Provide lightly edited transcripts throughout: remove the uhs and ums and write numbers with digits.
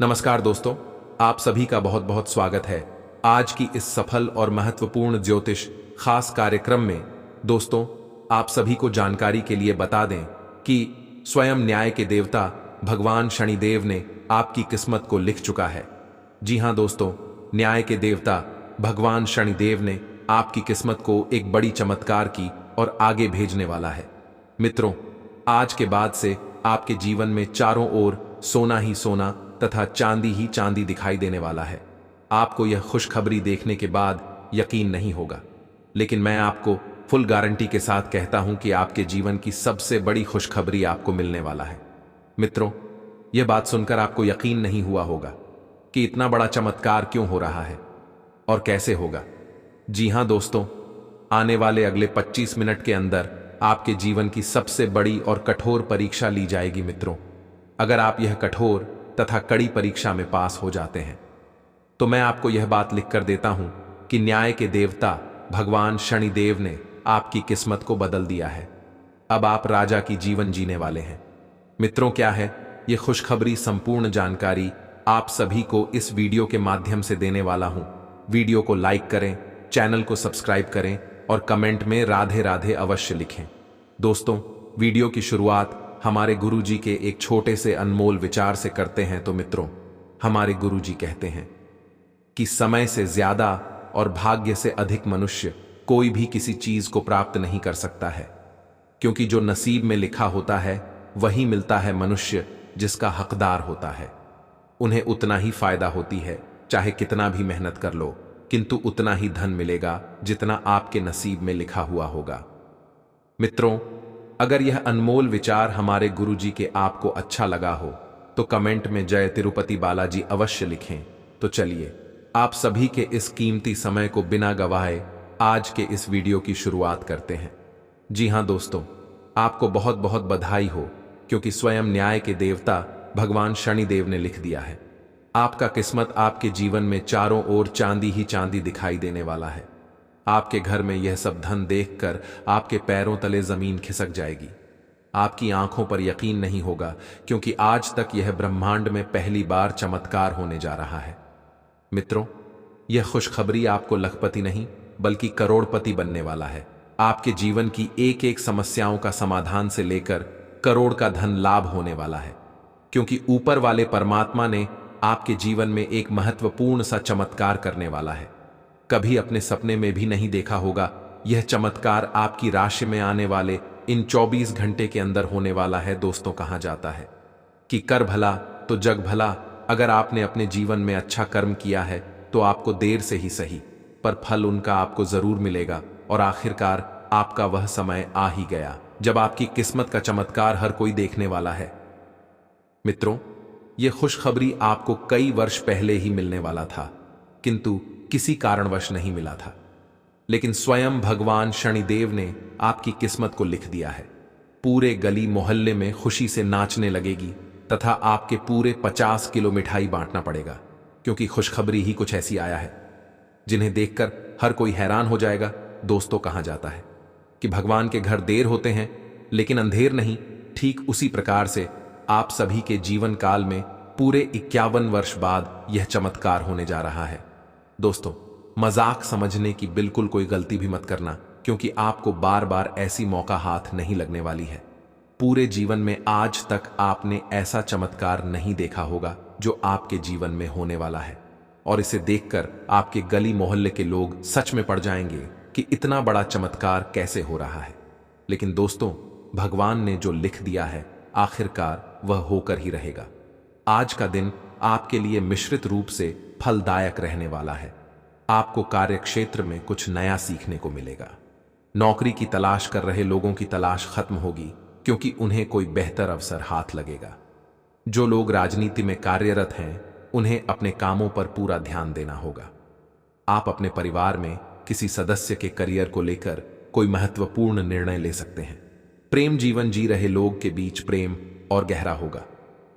नमस्कार दोस्तों, आप सभी का बहुत बहुत स्वागत है आज की इस सफल और महत्वपूर्ण ज्योतिष खास कार्यक्रम में। दोस्तों, आप सभी को जानकारी के लिए बता दें कि स्वयं न्याय के देवता भगवान शनिदेव ने आपकी किस्मत को लिख चुका है। जी हां दोस्तों, न्याय के देवता भगवान शनिदेव ने आपकी किस्मत को एक बड़ी चमत्कार की और आगे भेजने वाला है। मित्रों, आज के बाद से आपके जीवन में चारों ओर सोना ही सोना तथा चांदी ही चांदी दिखाई देने वाला है। आपको यह खुशखबरी देखने के बाद यकीन नहीं होगा, लेकिन मैं आपको फुल गारंटी के साथ कहता हूं कि आपके जीवन की सबसे बड़ी खुशखबरी आपको मिलने वाला है। मित्रों, यह बात सुनकर आपको यकीन नहीं हुआ होगा कि इतना बड़ा चमत्कार क्यों हो रहा है और कैसे होगा। जी हां दोस्तों, आने वाले अगले 25 मिनट के अंदर आपके जीवन की सबसे बड़ी और कठोर परीक्षा ली जाएगी। मित्रों, अगर आप यह कठोर तथा कड़ी परीक्षा में पास हो जाते हैं तो मैं आपको यह बात लिख कर देता हूं कि न्याय के देवता भगवान शनिदेव ने आपकी किस्मत को बदल दिया है। अब आप राजा की जीवन जीने वाले हैं। मित्रों, क्या है यह खुशखबरी? संपूर्ण जानकारी आप सभी को इस वीडियो के माध्यम से देने वाला हूं। वीडियो को लाइक करें, चैनल को सब्सक्राइब करें और कमेंट में राधे राधे अवश्य लिखें। दोस्तों, वीडियो की शुरुआत हमारे गुरुजी के एक छोटे से अनमोल विचार से करते हैं। तो मित्रों, हमारे गुरुजी कहते हैं कि समय से ज्यादा और भाग्य से अधिक मनुष्य कोई भी किसी चीज को प्राप्त नहीं कर सकता है, क्योंकि जो नसीब में लिखा होता है वही मिलता है मनुष्य जिसका हकदार होता है। उन्हें उतना ही फायदा होती है, चाहे कितना भी मेहनत कर लो, किंतु उतना ही धन मिलेगा जितना आपके नसीब में लिखा हुआ होगा। मित्रों, अगर यह अनमोल विचार हमारे गुरुजी के आपको अच्छा लगा हो तो कमेंट में जय तिरुपति बालाजी अवश्य लिखें। तो चलिए आप सभी के इस कीमती समय को बिना गवाए आज के इस वीडियो की शुरुआत करते हैं। जी हां दोस्तों, आपको बहुत बहुत बधाई हो, क्योंकि स्वयं न्याय के देवता भगवान शनिदेव ने लिख दिया है आपका किस्मत आपके जीवन में चारों ओर चांदी ही चांदी दिखाई देने वाला है। आपके घर में यह सब धन देखकर आपके पैरों तले जमीन खिसक जाएगी। आपकी आंखों पर यकीन नहीं होगा, क्योंकि आज तक यह ब्रह्मांड में पहली बार चमत्कार होने जा रहा है। मित्रों, यह खुशखबरी आपको लखपति नहीं बल्कि करोड़पति बनने वाला है। आपके जीवन की एक एक समस्याओं का समाधान से लेकर करोड़ का धन लाभ होने वाला है, क्योंकि ऊपर वाले परमात्मा ने आपके जीवन में एक महत्वपूर्ण सा चमत्कार करने वाला है। कभी अपने सपने में भी नहीं देखा होगा यह चमत्कार आपकी राशि में आने वाले इन 24 घंटे के अंदर होने वाला है। दोस्तों, कहा जाता है कि कर भला तो जग भला। अगर आपने अपने जीवन में अच्छा कर्म किया है तो आपको देर से ही सही, पर फल उनका आपको जरूर मिलेगा। और आखिरकार आपका वह समय आ ही गया जब आपकी किस्मत का चमत्कार हर कोई देखने वाला है। मित्रों, यह खुशखबरी आपको कई वर्ष पहले ही मिलने वाला था, किंतु किसी कारणवश नहीं मिला था। लेकिन स्वयं भगवान शनिदेव ने आपकी किस्मत को लिख दिया है। पूरे गली मोहल्ले में खुशी से नाचने लगेगी तथा आपके पूरे 50 किलो मिठाई बांटना पड़ेगा, क्योंकि खुशखबरी ही कुछ ऐसी आया है जिन्हें देखकर हर कोई हैरान हो जाएगा। दोस्तों, कहा जाता है कि भगवान के घर देर होते हैं लेकिन अंधेर नहीं। ठीक उसी प्रकार से आप सभी के जीवन काल में पूरे 51 वर्ष बाद यह चमत्कार होने जा रहा है। दोस्तों, मजाक समझने की बिल्कुल कोई गलती भी मत करना, क्योंकि आपको बार बार ऐसी मौका हाथ नहीं लगने वाली है। पूरे जीवन में आज तक आपने ऐसा चमत्कार नहीं देखा होगा जो आपके जीवन में होने वाला है, और इसे देखकर आपके गली मोहल्ले के लोग सच में पड़ जाएंगे कि इतना बड़ा चमत्कार कैसे हो रहा है। लेकिन दोस्तों, भगवान ने जो लिख दिया है आखिरकार वह होकर ही रहेगा। आज का दिन आपके लिए मिश्रित रूप से फलदायक रहने वाला है। आपको कार्यक्षेत्र में कुछ नया सीखने को मिलेगा। नौकरी की तलाश कर रहे लोगों की तलाश खत्म होगी, क्योंकि उन्हें कोई बेहतर अवसर हाथ लगेगा। जो लोग राजनीति में कार्यरत हैं उन्हें अपने कामों पर पूरा ध्यान देना होगा। आप अपने परिवार में किसी सदस्य के करियर को लेकर कोई महत्वपूर्ण निर्णय ले सकते हैं। प्रेम जीवन जी रहे लोग के बीच प्रेम और गहरा होगा।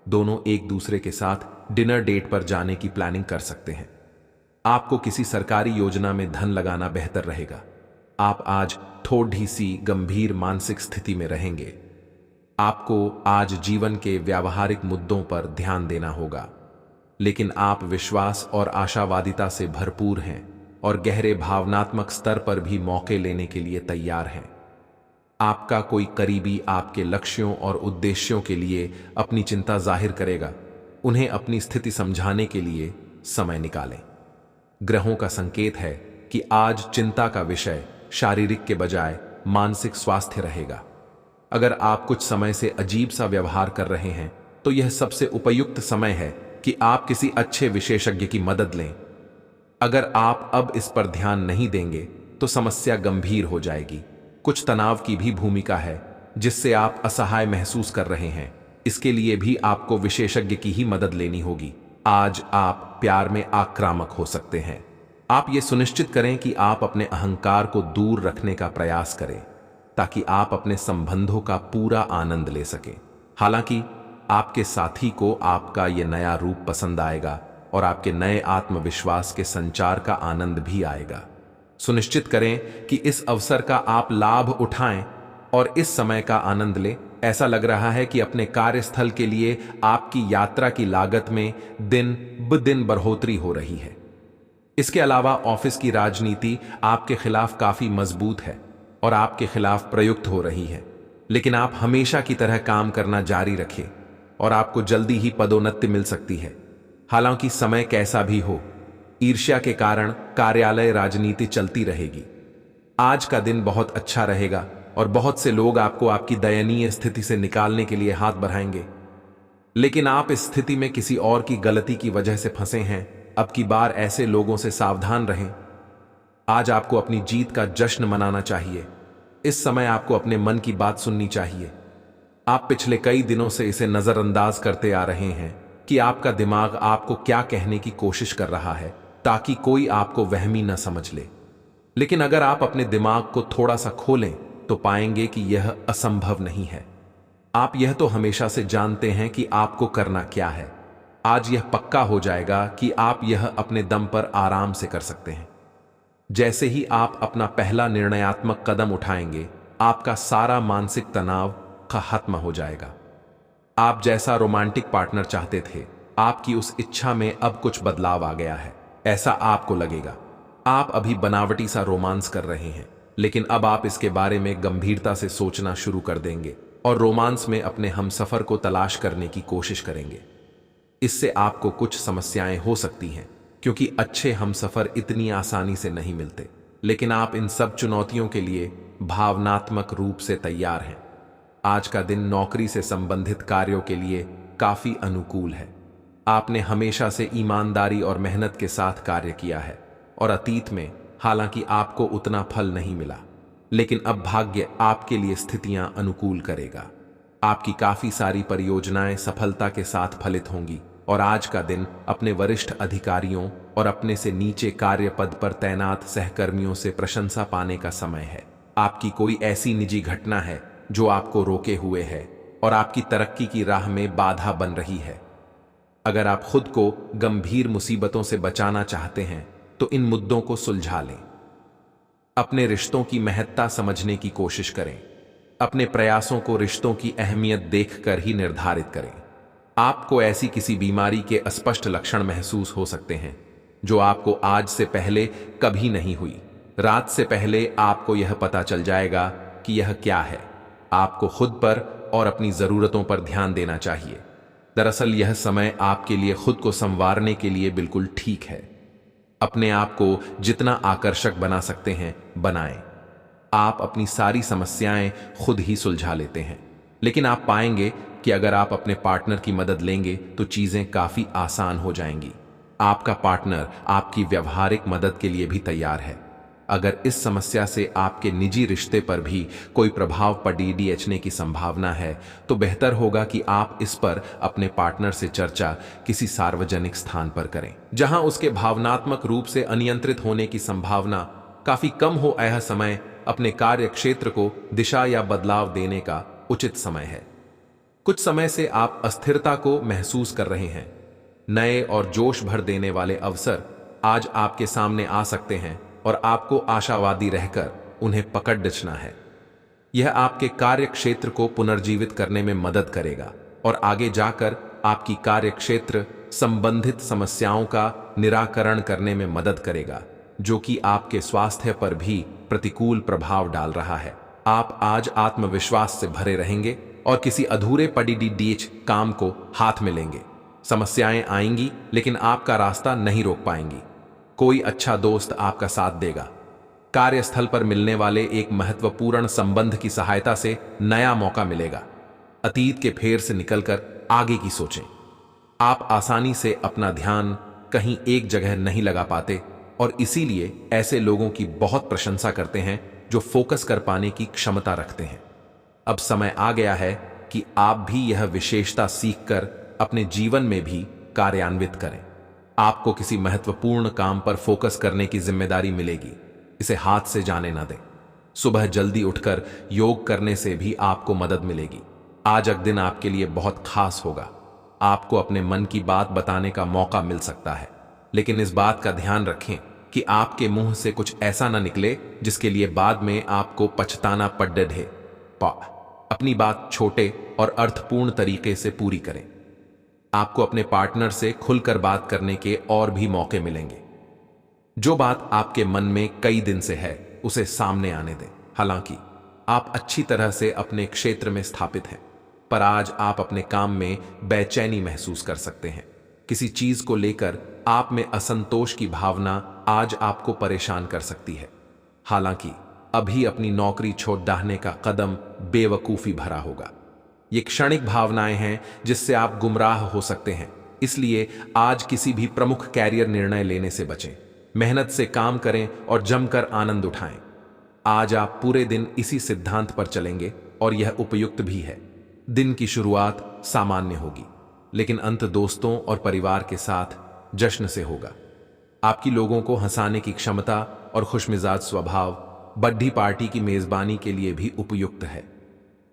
दोनों एक दूसरे के साथ डिनर डेट पर जाने की प्लानिंग कर सकते हैं। आपको किसी सरकारी योजना में धन लगाना बेहतर रहेगा। आप आज थोड़ी सी गंभीर मानसिक स्थिति में रहेंगे। आपको आज जीवन के व्यावहारिक मुद्दों पर ध्यान देना होगा। लेकिन आप विश्वास और आशावादिता से भरपूर हैं और गहरे भावनात्मक स्तर पर भी मौके लेने के लिए तैयार हैं। आपका कोई करीबी आपके लक्ष्यों और उद्देश्यों के लिए अपनी चिंता जाहिर करेगा। उन्हें अपनी स्थिति समझाने के लिए समय निकालें। ग्रहों का संकेत है कि आज चिंता का विषय शारीरिक के बजाय मानसिक स्वास्थ्य रहेगा। अगर आप कुछ समय से अजीब सा व्यवहार कर रहे हैं तो यह सबसे उपयुक्त समय है कि आप किसी अच्छे विशेषज्ञ की मदद लें। अगर आप अब इस पर ध्यान नहीं देंगे तो समस्या गंभीर हो जाएगी। कुछ तनाव की भी भूमिका है जिससे आप असहाय महसूस कर रहे हैं। इसके लिए भी आपको विशेषज्ञ की ही मदद लेनी होगी। आज आप प्यार में आक्रामक हो सकते हैं। आप ये सुनिश्चित करें कि आप अपने अहंकार को दूर रखने का प्रयास करें ताकि आप अपने संबंधों का पूरा आनंद ले सकें। हालांकि आपके साथी को आपका यह नया रूप पसंद आएगा और आपके नए आत्मविश्वास के संचार का आनंद भी आएगा। सुनिश्चित करें कि इस अवसर का आप लाभ उठाएं और इस समय का आनंद लें। ऐसा लग रहा है कि अपने कार्यस्थल के लिए आपकी यात्रा की लागत में दिन ब दिन बढ़ोतरी हो रही है। इसके अलावा ऑफिस की राजनीति आपके खिलाफ काफी मजबूत है और आपके खिलाफ प्रयुक्त हो रही है, लेकिन आप हमेशा की तरह काम करना जारी रखें और आपको जल्दी ही पदोन्नति मिल सकती है। हालांकि समय कैसा भी हो, ईर्ष्या के कारण कार्यालय राजनीति चलती रहेगी। आज का दिन बहुत अच्छा रहेगा और बहुत से लोग आपको आपकी दयनीय स्थिति से निकालने के लिए हाथ बढ़ाएंगे, लेकिन आप इस स्थिति में किसी और की गलती की वजह से फंसे हैं। अब की बार ऐसे लोगों से सावधान रहें। आज आपको अपनी जीत का जश्न मनाना चाहिए। इस समय आपको अपने मन की बात सुननी चाहिए। आप पिछले कई दिनों से इसे नजरअंदाज करते आ रहे हैं कि आपका दिमाग आपको क्या कहने की कोशिश कर रहा है ताकि कोई आपको वहमी न समझ ले। लेकिन अगर आप अपने दिमाग को थोड़ा सा खोलें तो पाएंगे कि यह असंभव नहीं है। आप यह तो हमेशा से जानते हैं कि आपको करना क्या है। आज यह पक्का हो जाएगा कि आप यह अपने दम पर आराम से कर सकते हैं। जैसे ही आप अपना पहला निर्णयात्मक कदम उठाएंगे, आपका सारा मानसिक तनाव खत्म हो जाएगा। आप जैसा रोमांटिक पार्टनर चाहते थे, आपकी उस इच्छा में अब कुछ बदलाव आ गया है, ऐसा आपको लगेगा। आप अभी बनावटी सा रोमांस कर रहे हैं, लेकिन अब आप इसके बारे में गंभीरता से सोचना शुरू कर देंगे और रोमांस में अपने हमसफर को तलाश करने की कोशिश करेंगे। इससे आपको कुछ समस्याएं हो सकती हैं क्योंकि अच्छे हमसफर इतनी आसानी से नहीं मिलते, लेकिन आप इन सब चुनौतियों के लिए भावनात्मक रूप से तैयार हैं। आज का दिन नौकरी से संबंधित कार्यों के लिए काफी अनुकूल है। आपने हमेशा से ईमानदारी और मेहनत के साथ कार्य किया है और अतीत में हालांकि आपको उतना फल नहीं मिला, लेकिन अब भाग्य आपके लिए स्थितियां अनुकूल करेगा। आपकी काफी सारी परियोजनाएं सफलता के साथ फलित होंगी और आज का दिन अपने वरिष्ठ अधिकारियों और अपने से नीचे कार्य पद पर तैनात सहकर्मियों से प्रशंसा पाने का समय है। आपकी कोई ऐसी निजी घटना है जो आपको रोके हुए है और आपकी तरक्की की राह में बाधा बन रही है। अगर आप खुद को गंभीर मुसीबतों से बचाना चाहते हैं तो इन मुद्दों को सुलझा लें। अपने रिश्तों की महत्ता समझने की कोशिश करें। अपने प्रयासों को रिश्तों की अहमियत देखकर ही निर्धारित करें। आपको ऐसी किसी बीमारी के अस्पष्ट लक्षण महसूस हो सकते हैं जो आपको आज से पहले कभी नहीं हुई। रात से पहले आपको यह पता चल जाएगा कि यह क्या है। आपको खुद पर और अपनी जरूरतों पर ध्यान देना चाहिए। दरअसल यह समय आपके लिए खुद को संवारने के लिए बिल्कुल ठीक है। अपने आप को जितना आकर्षक बना सकते हैं बनाएं। आप अपनी सारी समस्याएं खुद ही सुलझा लेते हैं, लेकिन आप पाएंगे कि अगर आप अपने पार्टनर की मदद लेंगे तो चीजें काफी आसान हो जाएंगी। आपका पार्टनर आपकी व्यावहारिक मदद के लिए भी तैयार है। अगर इस समस्या से आपके निजी रिश्ते पर भी कोई प्रभाव पड़ने की संभावना है तो बेहतर होगा कि आप इस पर अपने पार्टनर से चर्चा किसी सार्वजनिक स्थान पर करें जहां उसके भावनात्मक रूप से अनियंत्रित होने की संभावना काफी कम हो। यह समय अपने कार्य क्षेत्र को दिशा या बदलाव देने का उचित समय है। कुछ समय से आप अस्थिरता को महसूस कर रहे हैं। नए और जोश भर देने वाले अवसर आज आपके सामने आ सकते हैं और आपको आशावादी रहकर उन्हें पकड़ डचना है। यह आपके कार्य क्षेत्र को पुनर्जीवित करने में मदद करेगा और आगे जाकर आपकी कार्य क्षेत्र संबंधित समस्याओं का निराकरण करने में मदद करेगा, जो कि आपके स्वास्थ्य पर भी प्रतिकूल प्रभाव डाल रहा है। आप आज आत्मविश्वास से भरे रहेंगे और किसी अधूरे पड़ी काम को हाथ में लेंगे। समस्याएं आएंगी, लेकिन आपका रास्ता नहीं रोक पाएंगी। कोई अच्छा दोस्त आपका साथ देगा। कार्यस्थल पर मिलने वाले एक महत्वपूर्ण संबंध की सहायता से नया मौका मिलेगा। अतीत के फेर से निकलकर आगे की सोचें। आप आसानी से अपना ध्यान कहीं एक जगह नहीं लगा पाते और इसीलिए ऐसे लोगों की बहुत प्रशंसा करते हैं जो फोकस कर पाने की क्षमता रखते हैं। अब समय आ गया है कि आप भी यह विशेषता सीखकर अपने जीवन में भी कार्यान्वित करें। आपको किसी महत्वपूर्ण काम पर फोकस करने की जिम्मेदारी मिलेगी। इसे हाथ से जाने न दें। सुबह जल्दी उठकर योग करने से भी आपको मदद मिलेगी। आज का दिन आपके लिए बहुत खास होगा। आपको अपने मन की बात बताने का मौका मिल सकता है, लेकिन इस बात का ध्यान रखें कि आपके मुंह से कुछ ऐसा ना निकले जिसके लिए बाद में आपको पछताना पड़े। अपनी बात छोटे और अर्थपूर्ण तरीके से पूरी करें। आपको अपने पार्टनर से खुलकर बात करने के और भी मौके मिलेंगे। जो बात आपके मन में कई दिन से है उसे सामने आने दें। हालांकि आप अच्छी तरह से अपने क्षेत्र में स्थापित हैं, पर आज आप अपने काम में बेचैनी महसूस कर सकते हैं। किसी चीज को लेकर आप में असंतोष की भावना आज आपको परेशान कर सकती है। हालांकि अभी अपनी नौकरी छोड़ डालने का कदम बेवकूफी भरा होगा। ये क्षणिक भावनाएं हैं जिससे आप गुमराह हो सकते हैं। इसलिए आज किसी भी प्रमुख कैरियर निर्णय लेने से बचें। मेहनत से काम करें और जमकर आनंद उठाएं। आज आप पूरे दिन इसी सिद्धांत पर चलेंगे और यह उपयुक्त भी है। दिन की शुरुआत सामान्य होगी, लेकिन अंत दोस्तों और परिवार के साथ जश्न से होगा। आपकी लोगों को हंसाने की क्षमता और खुशमिजाज स्वभाव बर्थडे पार्टी की मेजबानी के लिए भी उपयुक्त है।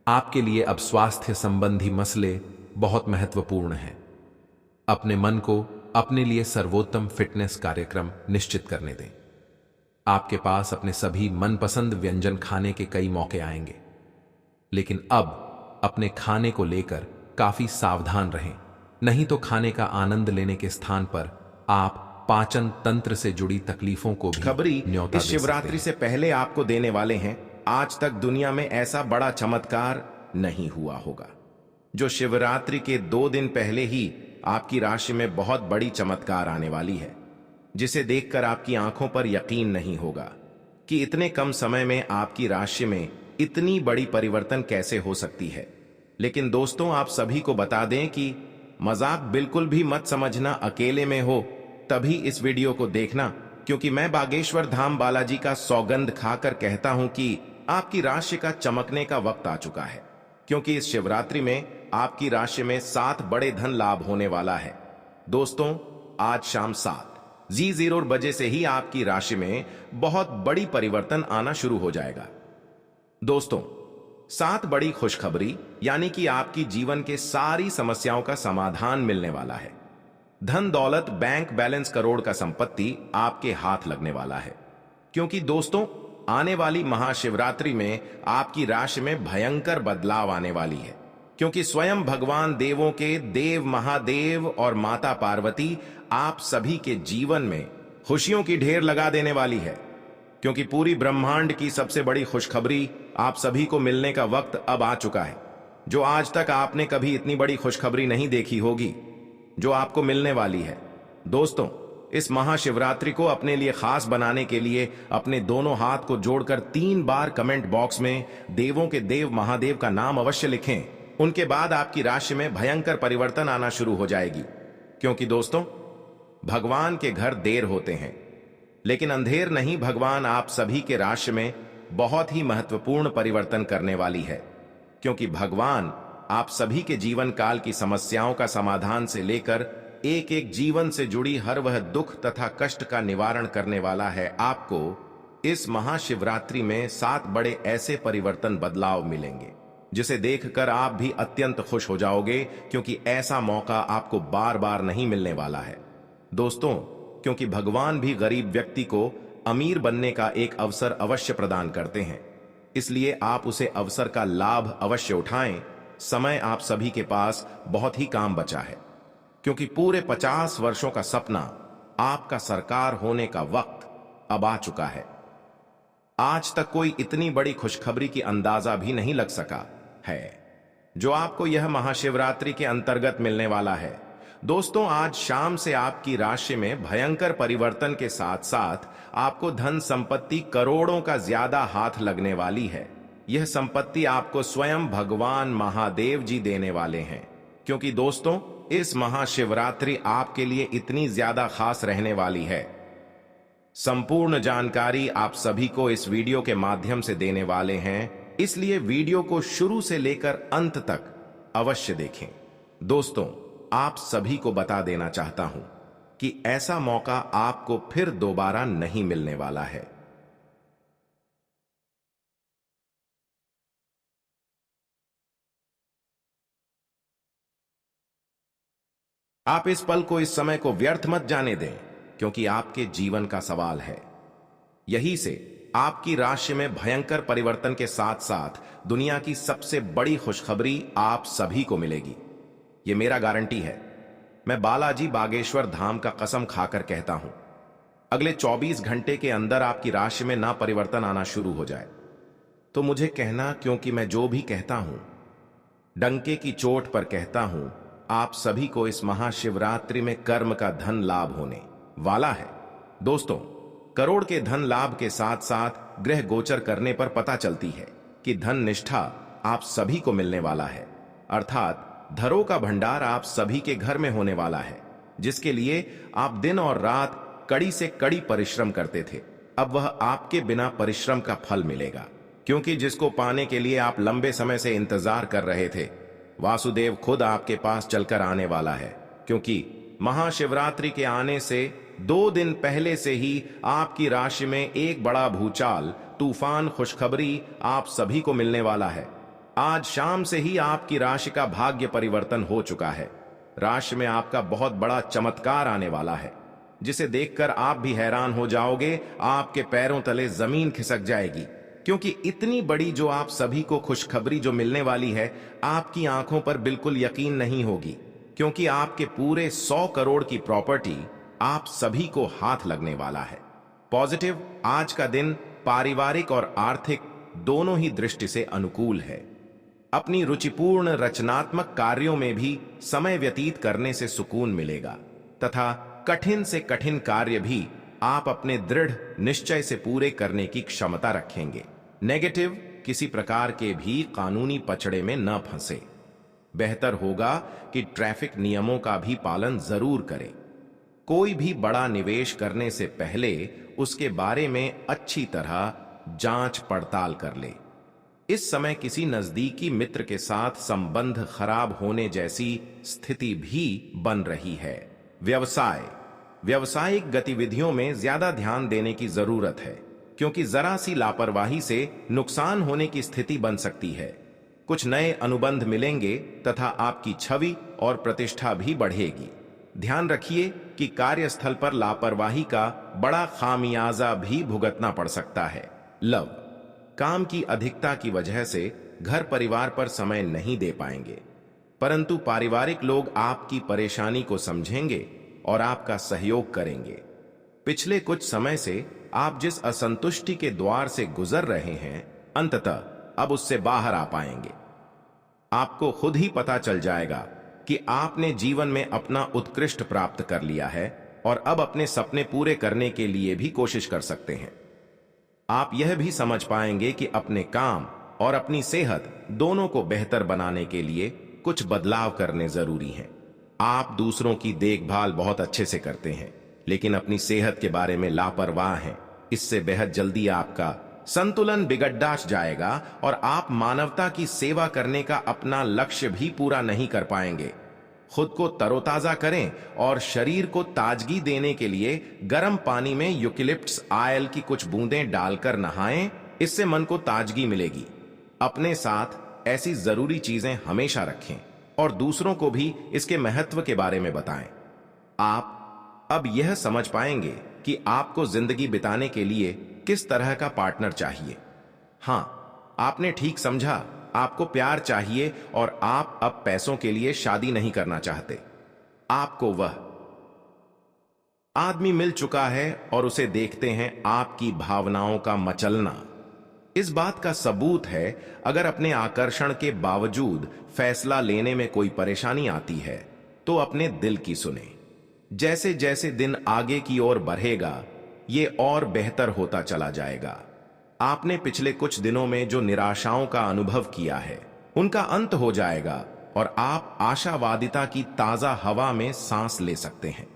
आपके लिए अब स्वास्थ्य संबंधी मसले बहुत महत्वपूर्ण हैं। अपने मन को अपने लिए सर्वोत्तम फिटनेस कार्यक्रम निश्चित करने दें। आपके पास अपने सभी मनपसंद व्यंजन खाने के कई मौके आएंगे, लेकिन अब अपने खाने को लेकर काफी सावधान रहें, नहीं तो खाने का आनंद लेने के स्थान पर आप पाचन तंत्र से जुड़ी तकलीफों को भी खबरी न्योता इस दे शिवरात्रि सकते से पहले आपको देने वाले हैं। आज तक दुनिया में ऐसा बड़ा चमत्कार नहीं हुआ होगा। जो शिवरात्रि के 2 दिन पहले ही आपकी राशि में बहुत बड़ी चमत्कार आने वाली है, जिसे देखकर आपकी आंखों पर यकीन नहीं होगा कि इतने कम समय में आपकी राशि में इतनी बड़ी परिवर्तन कैसे हो सकती है। लेकिन दोस्तों, आप सभी को बता दें कि मजाक बिल्कुल भी मत समझना। अकेले में हो तभी इस वीडियो को देखना, क्योंकि मैं बागेश्वर धाम बालाजी का सौगंध खाकर कहता हूं कि आपकी राशि का चमकने का वक्त आ चुका है। क्योंकि इस शिवरात्रि में आपकी राशि में 7 बड़े धन लाभ होने वाला है। दोस्तों, आज शाम 7:00 बजे से ही आपकी राशि में बहुत बड़ी परिवर्तन आना शुरू हो जाएगा। दोस्तों, 7 बड़ी खुशखबरी, यानी कि आपकी जीवन के सारी समस्याओं का समाधान मिलने वाला है। धन दौलत, बैंक बैलेंस, करोड़ का संपत्ति आपके हाथ लगने वाला है। क्योंकि दोस्तों, आने वाली महाशिवरात्रि में आपकी राशि में भयंकर बदलाव आने वाली है। क्योंकि स्वयं भगवान देवों के देव महादेव और माता पार्वती आप सभी के जीवन में खुशियों की ढेर लगा देने वाली है। क्योंकि पूरी ब्रह्मांड की सबसे बड़ी खुशखबरी आप सभी को मिलने का वक्त अब आ चुका है। जो आज तक आपने कभी इतनी बड़ी खुशखबरी नहीं देखी होगी, जो आपको मिलने वाली है। दोस्तों, इस महाशिवरात्रि को अपने लिए खास बनाने के लिए अपने दोनों हाथ को जोड़कर 3 बार कमेंट बॉक्स में देवों के देव महादेव का नाम अवश्य लिखें। उनके बाद आपकी राशि में भयंकर परिवर्तन आना शुरू हो जाएगी। क्योंकि दोस्तों, भगवान के घर देर होते हैं, लेकिन अंधेर नहीं। भगवान आप सभी के राशि में बहुत ही महत्वपूर्ण परिवर्तन करने वाली है। क्योंकि भगवान आप सभी के जीवन काल की समस्याओं का समाधान से लेकर एक एक जीवन से जुड़ी हर वह दुख तथा कष्ट का निवारण करने वाला है। आपको इस महाशिवरात्रि में 7 बड़े ऐसे परिवर्तन बदलाव मिलेंगे, जिसे देखकर आप भी अत्यंत खुश हो जाओगे। क्योंकि ऐसा मौका आपको बार बार नहीं मिलने वाला है। दोस्तों, क्योंकि भगवान भी गरीब व्यक्ति को अमीर बनने का एक अवसर अवश्य प्रदान करते हैं, इसलिए आप उसे अवसर का लाभ अवश्य उठाएं। समय आप सभी के पास बहुत ही काम बचा है। क्योंकि पूरे 50 वर्षों का सपना, आपका सरकार होने का वक्त अब आ चुका है। आज तक कोई इतनी बड़ी खुशखबरी की अंदाजा भी नहीं लग सका है जो आपको यह महाशिवरात्रि के अंतर्गत मिलने वाला है। दोस्तों, आज शाम से आपकी राशि में भयंकर परिवर्तन के साथ साथ आपको धन संपत्ति करोड़ों का ज्यादा हाथ लगने वाली है। यह संपत्ति आपको स्वयं भगवान महादेव जी देने वाले हैं, क्योंकि दोस्तों, इस महाशिवरात्रि आपके लिए इतनी ज्यादा खास रहने वाली है। संपूर्ण जानकारी आप सभी को इस वीडियो के माध्यम से देने वाले हैं, इसलिए वीडियो को शुरू से लेकर अंत तक अवश्य देखें। दोस्तों, आप सभी को बता देना चाहता हूं कि ऐसा मौका आपको फिर दोबारा नहीं मिलने वाला है। आप इस पल को, इस समय को व्यर्थ मत जाने दें, क्योंकि आपके जीवन का सवाल है। यही से आपकी राशि में भयंकर परिवर्तन के साथ साथ दुनिया की सबसे बड़ी खुशखबरी आप सभी को मिलेगी। यह मेरा गारंटी है। मैं बालाजी बागेश्वर धाम का कसम खाकर कहता हूं, अगले 24 घंटे के अंदर आपकी राशि में ना परिवर्तन आना शुरू हो जाए तो मुझे कहना, क्योंकि मैं जो भी कहता हूं डंके की चोट पर कहता हूं। आप सभी को इस महाशिवरात्रि में कर्म का धन लाभ होने वाला है। दोस्तों, करोड़ के धन लाभ के साथ साथ ग्रह गोचर करने पर पता चलती है कि धन निष्ठा आप सभी को मिलने वाला है, अर्थात धरों का भंडार आप सभी के घर में होने वाला है, जिसके लिए आप दिन और रात कड़ी से कड़ी परिश्रम करते थे। अब वह आपके बिना परिश्रम का फल मिलेगा, क्योंकि जिसको पाने के लिए आप लंबे समय से इंतजार कर रहे थे, वासुदेव खुद आपके पास चलकर आने वाला है। क्योंकि महाशिवरात्रि के आने से 2 दिन पहले से ही आपकी राशि में एक बड़ा भूचाल, तूफान खुशखबरी आप सभी को मिलने वाला है। आज शाम से ही आपकी राशि का भाग्य परिवर्तन हो चुका है। राशि में आपका बहुत बड़ा चमत्कार आने वाला है, जिसे देखकर आप भी हैरान हो जाओगे। आपके पैरों तले जमीन खिसक जाएगी, क्योंकि इतनी बड़ी जो आप सभी को खुशखबरी जो मिलने वाली है, आपकी आंखों पर बिल्कुल यकीन नहीं होगी, क्योंकि आपके पूरे 100 करोड़ की प्रॉपर्टी आप सभी को हाथ लगने वाला है। पॉजिटिव, आज का दिन पारिवारिक और आर्थिक दोनों ही दृष्टि से अनुकूल है। अपनी रुचिपूर्ण रचनात्मक कार्यों में भी समय व्यतीत करने से सुकून मिलेगा तथा कठिन से कठिन कार्य भी आप अपने दृढ़ निश्चय से पूरे करने की क्षमता रखेंगे। नेगेटिव, किसी प्रकार के भी कानूनी पचड़े में न फंसे। बेहतर होगा कि ट्रैफिक नियमों का भी पालन जरूर करें। कोई भी बड़ा निवेश करने से पहले उसके बारे में अच्छी तरह जांच पड़ताल कर ले। इस समय किसी नजदीकी मित्र के साथ संबंध खराब होने जैसी स्थिति भी बन रही है। व्यवसाय, व्यावसायिक गतिविधियों में ज्यादा ध्यान देने की जरूरत है, क्योंकि जरा सी लापरवाही से नुकसान होने की स्थिति बन सकती है। कुछ नए अनुबंध मिलेंगे तथा आपकी छवि और प्रतिष्ठा भी बढ़ेगी। ध्यान रखिए कि कार्यस्थल पर लापरवाही का बड़ा खामियाजा भी भुगतना पड़ सकता है। लव, काम की अधिकता की वजह से घर परिवार पर समय नहीं दे पाएंगे, परंतु पारिवारिक लोग आपकी परेशानी को समझेंगे और आपका सहयोग करेंगे। पिछले कुछ समय से आप जिस असंतुष्टि के द्वार से गुजर रहे हैं, अंततः अब उससे बाहर आ पाएंगे। आपको खुद ही पता चल जाएगा कि आपने जीवन में अपना उत्कृष्ट प्राप्त कर लिया है और अब अपने सपने पूरे करने के लिए भी कोशिश कर सकते हैं। आप यह भी समझ पाएंगे कि अपने काम और अपनी सेहत दोनों को बेहतर बनाने के लिए कुछ बदलाव करने जरूरी हैं। आप दूसरों की देखभाल बहुत अच्छे से करते हैं, लेकिन अपनी सेहत के बारे में लापरवाह हैं। इससे बेहद जल्दी आपका संतुलन बिगड़ जाएगा और आप मानवता की सेवा करने का अपना लक्ष्य भी पूरा नहीं कर पाएंगे। खुद को तरोताजा करें और शरीर को ताजगी देने के लिए गर्म पानी में यूकेलिप्टस ऑयल की कुछ बूंदें डालकर नहाएं। इससे मन को ताजगी मिलेगी। अपने साथ ऐसी जरूरी चीजें हमेशा रखें और दूसरों को भी इसके महत्व के बारे में बताएं। आप अब यह समझ पाएंगे कि आपको जिंदगी बिताने के लिए किस तरह का पार्टनर चाहिए। हां, आपने ठीक समझा, आपको प्यार चाहिए और आप अब पैसों के लिए शादी नहीं करना चाहते। आपको वह आदमी मिल चुका है और उसे देखते हैं आपकी भावनाओं का मचलना। इस बात का सबूत है अगर अपने आकर्षण के बावजूद फैसला लेने में कोई परेशानी आती है तो अपने दिल की सुने। जैसे जैसे दिन आगे की ओर बढ़ेगा ये और बेहतर होता चला जाएगा। आपने पिछले कुछ दिनों में जो निराशाओं का अनुभव किया है उनका अंत हो जाएगा और आप आशावादिता की ताजा हवा में सांस ले सकते हैं।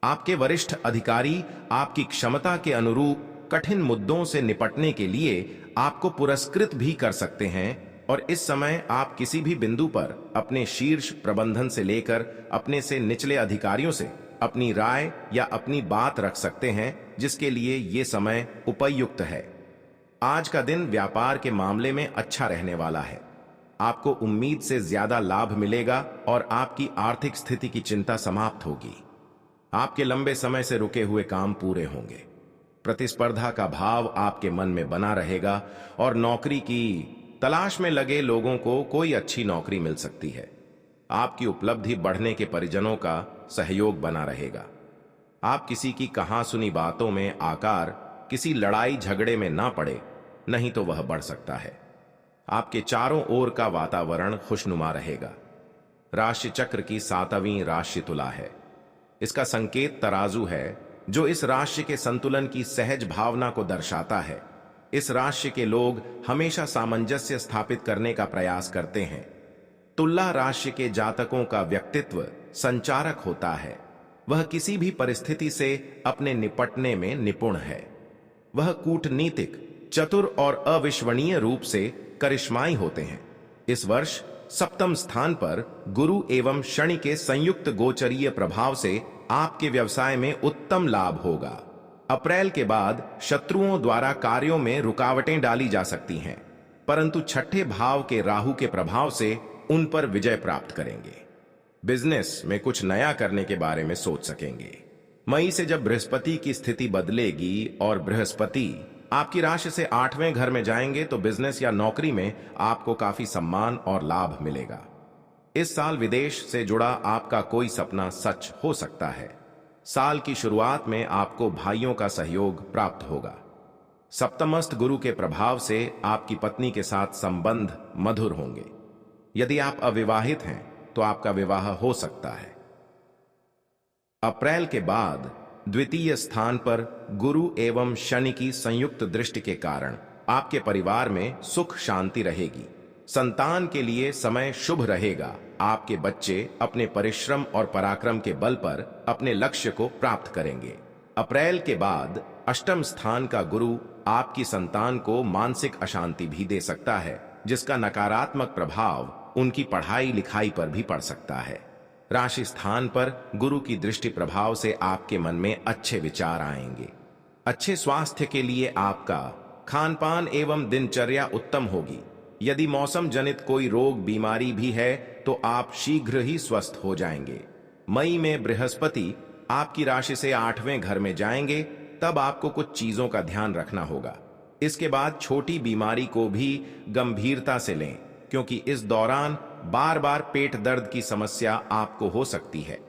आपके वरिष्ठ अधिकारी आपकी क्षमता के अनुरूप कठिन मुद्दों से निपटने के लिए आपको पुरस्कृत भी कर सकते हैं और इस समय आप किसी भी बिंदु पर अपने शीर्ष प्रबंधन से लेकर अपने से निचले अधिकारियों से अपनी राय या अपनी बात रख सकते हैं जिसके लिए ये समय उपयुक्त है। आज का दिन व्यापार के मामले में अच्छा रहने वाला है। आपको उम्मीद से ज्यादा लाभ मिलेगा और आपकी आर्थिक स्थिति की चिंता समाप्त होगी। आपके लंबे समय से रुके हुए काम पूरे होंगे। प्रतिस्पर्धा का भाव आपके मन में बना रहेगा और नौकरी की तलाश में लगे लोगों को कोई अच्छी नौकरी मिल सकती है। आपकी उपलब्धि बढ़ने के परिजनों का सहयोग बना रहेगा। आप किसी की कहां सुनी बातों में आकर किसी लड़ाई झगड़े में ना पड़े, नहीं तो वह बढ़ सकता है। आपके चारों ओर का वातावरण खुशनुमा रहेगा। राशि चक्र की 7वीं राशि तुला है। इसका संकेत तराजू है जो इस राशि के संतुलन की सहज भावना को दर्शाता है। इस राशि के लोग हमेशा सामंजस्य स्थापित करने का प्रयास करते हैं। तुला राशि के जातकों का व्यक्तित्व संचारक होता है। वह किसी भी परिस्थिति से अपने निपटने में निपुण है। वह कूटनीतिक, चतुर और अविश्वसनीय रूप से करिश्माई होते हैं। इस वर्ष 7वें स्थान पर गुरु एवं शनि के संयुक्त गोचरीय प्रभाव से आपके व्यवसाय में उत्तम लाभ होगा। अप्रैल के बाद शत्रुओं द्वारा कार्यों में रुकावटें डाली जा सकती हैं, परंतु छठे भाव के राहु के प्रभाव से उन पर विजय प्राप्त करेंगे। बिजनेस में कुछ नया करने के बारे में सोच सकेंगे। मई से जब बृहस्पति की स्थिति बदलेगी और बृहस्पति आपकी राशि से 8वें घर में जाएंगे तो बिजनेस या नौकरी में आपको काफी सम्मान और लाभ मिलेगा। इस साल विदेश से जुड़ा आपका कोई सपना सच हो सकता है। साल की शुरुआत में आपको भाइयों का सहयोग प्राप्त होगा। सप्तमस्थ गुरु के प्रभाव से आपकी पत्नी के साथ संबंध मधुर होंगे। यदि आप अविवाहित हैं तो आपका विवाह हो सकता है। अप्रैल के बाद द्वितीय स्थान पर गुरु एवं शनि की संयुक्त दृष्टि के कारण आपके परिवार में सुख शांति रहेगी। संतान के लिए समय शुभ रहेगा। आपके बच्चे अपने परिश्रम और पराक्रम के बल पर अपने लक्ष्य को प्राप्त करेंगे। अप्रैल के बाद 8वें स्थान का गुरु आपकी संतान को मानसिक अशांति भी दे सकता है, जिसका नकारात्मक प्रभाव उनकी पढ़ाई लिखाई पर भी पड़ सकता है। राशि स्थान पर गुरु की दृष्टि प्रभाव से आपके मन में अच्छे विचार आएंगे। अच्छे स्वास्थ्य के लिए आपका खान पान एवं दिनचर्या उत्तम होगी। यदि मौसम जनित कोई रोग बीमारी भी है तो आप शीघ्र ही स्वस्थ हो जाएंगे। मई में बृहस्पति आपकी राशि से 8वें घर में जाएंगे, तब आपको कुछ चीजों का ध्यान रखना होगा। इसके बाद छोटी बीमारी को भी गंभीरता से लें, क्योंकि इस दौरान बार बार पेट दर्द की समस्या आपको हो सकती है।